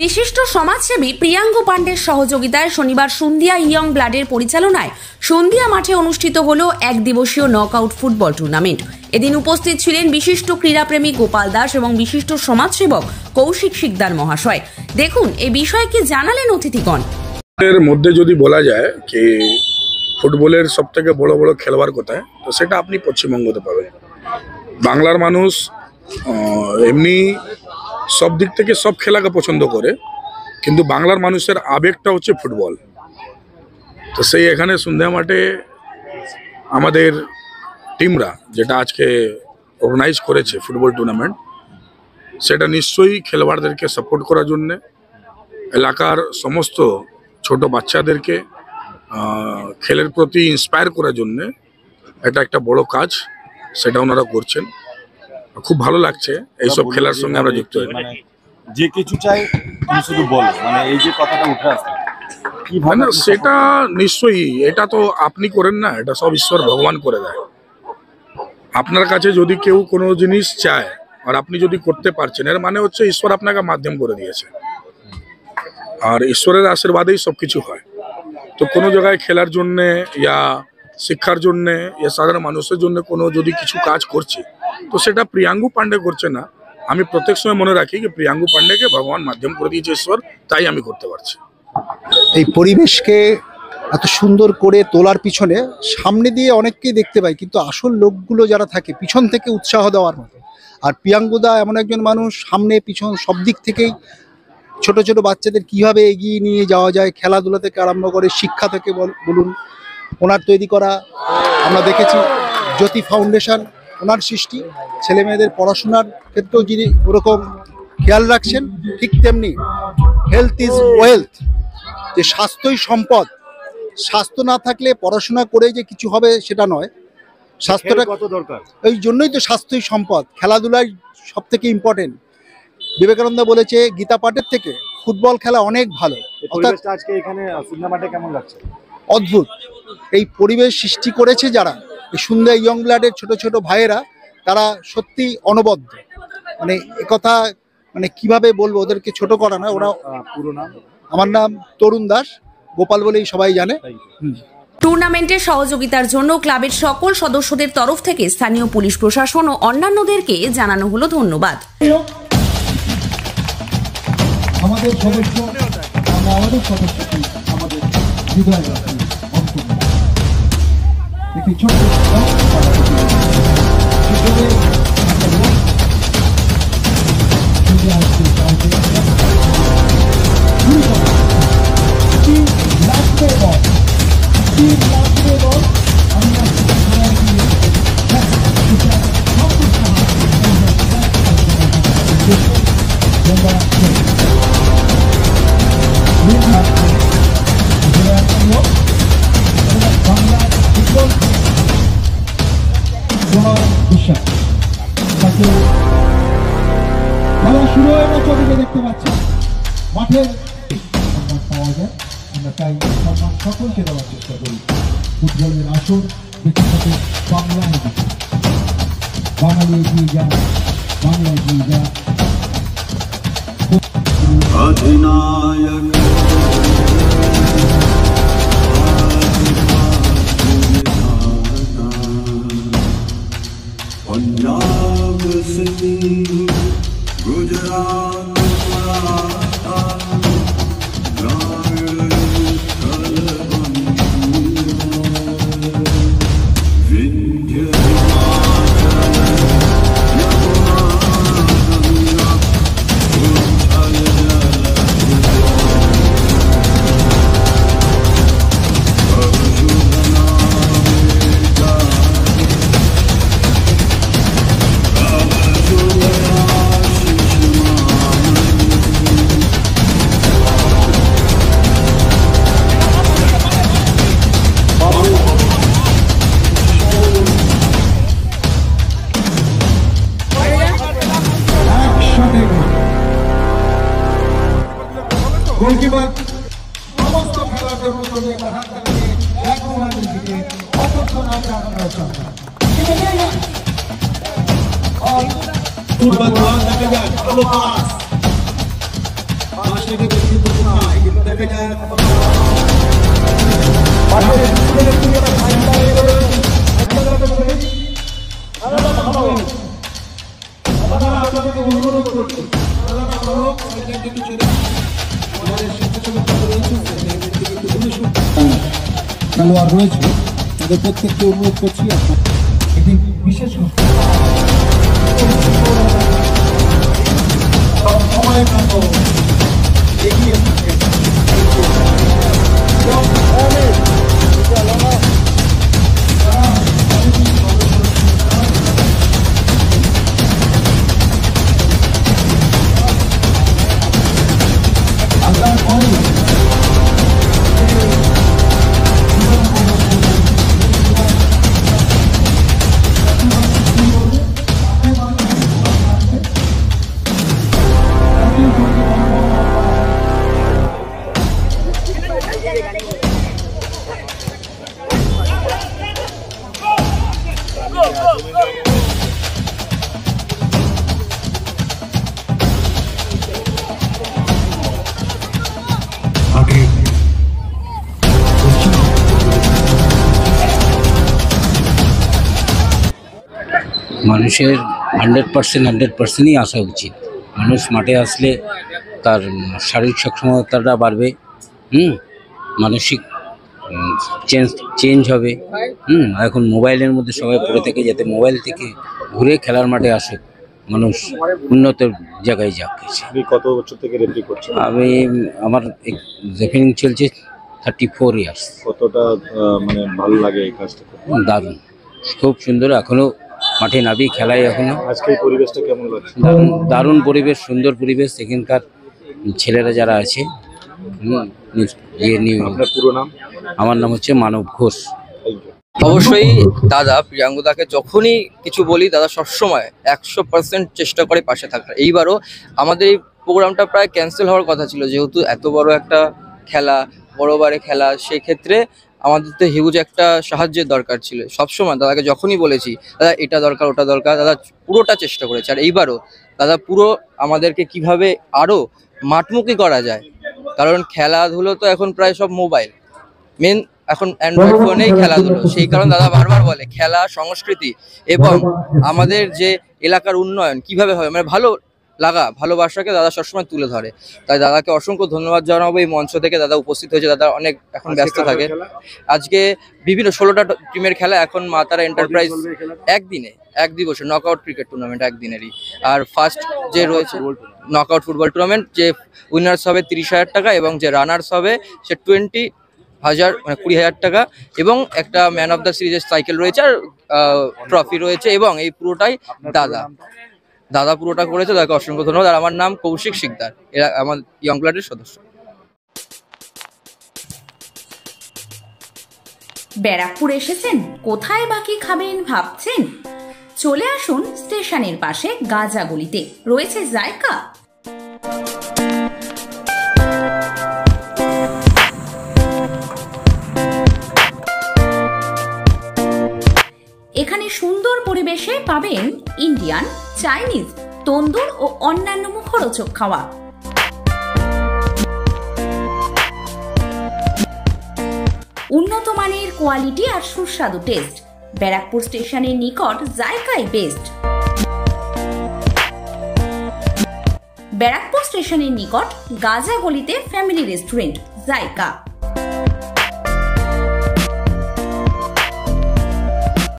বিশিষ্ট সমাজসেবী প্রিয়াঙ্গু পাণ্ডের সহযোগিতায় শনিবার সন্ধিয়া ইয়ং ব্লাডের পরিচালনায় সন্ধিয়া মাঠে অনুষ্ঠিত হলো এক দিবসীয় নকআউট ফুটবল টুর্নামেন্ট। এদিন উপস্থিত ছিলেন বিশিষ্ট ক্রীড়াপ্রেমী গোপাল দাস এবং বিশিষ্ট সমাজসেবক কৌশিক শিকদার মহাশয়। দেখুন এই বিষয়ে কি জানালেন অতিথিগণ। এর মধ্যে যদি বলা যায় কি ফুটবলের সবথেকে বড় বড় খেলোয়াড় কোথায়, তো সেটা আপনি পশ্চিমবঙ্গতে পাবেন। বাংলার মানুষ এমনি সব দিক থেকে সব খেলাকে পছন্দ করে, কিন্তু বাংলার মানুষের আবেগটা হচ্ছে ফুটবল। তো সেই এখানে সন্ধ্যা মাঠে আমাদের টিমরা যেটা আজকে অর্গানাইজ করেছে ফুটবল টুর্নামেন্ট, সেটা নিশ্চয়ই খেলোয়াড়দেরকে সাপোর্ট করার জন্যে, এলাকার সমস্ত ছোট বাচ্চাদেরকে খেলের প্রতি ইন্সপায়ার করার জন্যে এটা একটা বড় কাজ, সেটা ওনারা করছেন। খুব ভালো লাগছে এইসব খেলার সঙ্গে আমরা যুক্ত হই। মানে যে কিছু চাই তুমি শুধু বলো, মানে এই যে কথাটা উঠে আসছে কি ভাবে, সেটা নিশ্চয়ই এটা তো আপনি করেন না, এটা সব ঈশ্বর ভগবান করে দেয়। আপনার কাছে যদি কেউ কোনো জিনিস চায় আর আপনি যদি করতে পারছেন, এর মানে হচ্ছে ঈশ্বর আপনাকে মাধ্যম করে দিয়েছে, আর ঈশ্বরের আশীর্বাদেই সবকিছু হয়। তো কোনো জায়গায় খেলার জন্যে ইয়া শিক্ষার জন্যে ইয়া সাধারণ মানুষের জন্য কোনো যদি কিছু কাজ করছে, তো সেটা প্রিয়াঙ্গু পাণ্ডে করছে না। আমি প্রত্যেক সময় মনে রাখি যে প্রিয়াঙ্গু পাণ্ডেকে ভগবান মাধ্যম করে দিয়েছে ঈশ্বর, তাই আমি করতে পারছি। এই পরিবেশকে এত সুন্দর করে তোলার পিছনে সামনে দিয়ে অনেককেই দেখতে পাই, কিন্তু আসল লোকগুলো যারা থাকে পিছন থেকে উৎসাহ দেওয়ার মতো। আর প্রিয়াঙ্গুদা এমন একজন মানুষ, সামনে পিছন সব দিক থেকেই ছোট ছোট বাচ্চাদের কিভাবে এগিয়ে নিয়ে যাওয়া যায়, খেলাধুলা থেকে আরম্ভ করে শিক্ষা থেকে বলুন, ওনার তৈরি করা আমরা দেখেছি জ্যোতি ফাউন্ডেশন, ওনার সৃষ্টি, ছেলে মেয়েদের পড়াশোনার ক্ষেত্রেও যিনি ওরকম খেয়াল রাখছেন, ঠিক তেমনি হেলথ ইজ ওয়েলথ, যে স্বাস্থ্যই সম্পদ। স্বাস্থ্য না থাকলে পড়াশোনা করে যে কিছু হবে সেটা নয়, স্বাস্থ্যটা কত দরকার। এই জন্যই তো স্বাস্থ্যই সম্পদ, খেলাধুলাই সব থেকে ইম্পর্টেন্ট। বিবেকানন্দ বলেছে গীতা পাঠের থেকে ফুটবল খেলা অনেক ভালো। আজকে এখানে সন্ধ্যা মাঠে কেমন লাগছে? অদ্ভুত। এই পরিবেশ সৃষ্টি করেছে যারা, এই সন্ধ্যা ইয়ং ব্লাডের ছোট ছোট ভাইয়েরা, তারা সত্যি অনবদ্য। মানে একথা মানে কিভাবে বলবো, ওদেরকে ছোট করা না। ওরা পুরো নাম? আমার নাম তরুণ দাস, গোপাল বলেই সবাই জানে। টুর্নামেন্টের সহযোগিতার জন্য ক্লাবের সকল সদস্যদের তরফ থেকে স্থানীয় পুলিশ প্রশাসন ও অন্যান্যদেরকে জানানো হলো ধন্যবাদ। আমাদের সদস্য, আমরা আমাদের সদস্যকে আমাদের হৃদয় রাখি একটি ছোট্ট খেলা শুরু হয়ে গেছে, ওদিকে দেখতে পাচ্ছি মাঠের সম্মান পাওয়া যায়। আমরা তাই সম্মান সকলকে দেওয়ার চেষ্টা করি। ফুটবলের আসর দেখতে থাকে বাংলায়, বাঙালি এগিয়ে যা, বাংলা এগিয়ে যা। पंजाब सिंध गुजरात গোলকিপার সমস্ত খেলার মতো ফুটবল ভাষাকে ব্যক্তিত্ব নয়, কিন্তু দেখা যায় মাঠের যারা ফাইনালে রয়েছে আপনাদেরকে অনুরোধ করছি খেলোয়াড় রয়েছে তাদের প্রত্যেককে অনুরোধ করছি এটি বিশেষ সময়ের মতো এগিয়ে মানুষের 100%ই আসা উচিত। মানুষ মাঠে আসলে তার শারীরিক সক্ষমতাটা বাড়বে, মানসিক চেঞ্জ হবে। এখন মোবাইলের মধ্যে সবাই পড়ে থেকে, যাতে মোবাইল থেকে ঘুরে খেলার মাঠে আসে, মানুষ উন্নত জায়গায় যাক। কত বছর থেকে রেফারি করছেন? আমার রেফারিং চলছে 34 ইয়ার্স। কতটা মানে ভালো লাগে এই কাজটা? দারুণ, খুব সুন্দর। এখনো মাঠে নাবি খেলায় এখনো। আজকে এই পরিবেশটা কেমন লাগছে? দারুণ পরিবেশ, সুন্দর পরিবেশ। এখানকার ছেলেরা যারা আছে। আপনার পুরো নাম? আমার নাম হচ্ছে মানব ঘোষ। অবশ্যই দাদা প্রিয়াঙ্গদাকে যখনই কিছু বলি, দাদা সবসময় 100% চেষ্টা করে পাশে থাকার। এইবারও আমাদের এই প্রোগ্রামটা প্রায় ক্যান্সেল হওয়ার কথা ছিল, যেহেতু এত বড় একটা খেলা, বড়বারে খেলা, সেক্ষেত্রে আমাদের তো হিউজ একটা সাহায্যের দরকার ছিল। সবসময় দাদাকে যখনই বলেছি দাদা এটা দরকার ওটা দরকার, দাদা পুরোটা চেষ্টা করেছে। আর এইবারও দাদা পুরো আমাদেরকে কিভাবে আরও মাঠমুখী করা যায়, কারণ খেলাধুলো তো এখন প্রায় সব মোবাইল, মেন এখন অ্যান্ড্রয়েড ফোনেই খেলাধুলো। সেই কারণে দাদা বারবার বলে খেলা, সংস্কৃতি এবং আমাদের যে এলাকার উন্নয়ন কিভাবে হবে, মানে ভালো লাগা, ভালোবাসাকে দাদা সবসময় তুলে ধরে। তাই দাদাকে অসংখ্য ধন্যবাদ জানাবো। এই মঞ্চ থেকে দাদা উপস্থিত হয়েছে, দাদা অনেক এখন ব্যস্ত থাকে। আজকে বিভিন্ন 16টা টিমের খেলা। এখন মা তারা এন্টারপ্রাইজ এক দিবসে নকআউট ক্রিকেট টুর্নামেন্ট একদিনেরই। আর ফার্স্ট যে রয়েছে নকআউট ফুটবল টুর্নামেন্ট, যে উইনার্স হবে 30,000 টাকা এবং যে রানার্স হবে সে 20,000 মানে 20,000 টাকা, এবং একটা ম্যান অফ দ্য সিরিজের সাইকেল রয়েছে, আর ট্রফি রয়েছে। এবং এই পুরোটাই দাদা পুরোটা করেছে, তাকে অসংখ্য ধন্যবাদ। আর আমার নাম কৌশিক শিকদার, এরা আমার ইয়ং ব্লাডের সদস্য। ব্যারাকপুর এসেছেন, কোথায় বাকি খাবেন ভাবছেন? চলে আসুন স্টেশনের পাশে গাজাগলিতে, রয়েছে জায়গা। এখানে সুন্দর পরিবেশে পাবেন ইন্ডিয়ান, চাইনিজ, তন্দুর ও অন্যান্য মুখরোচক খাওয়া। উন্নত মানের কোয়ালিটি আর সুস্বাদু টেস্ট। ব্যারাকপুর স্টেশনের নিকট জায়গায় বেস্ট। ব্যারাকপুর স্টেশনের নিকট গাজাগলিতে ফ্যামিলি রেস্টুরেন্ট জায়গা।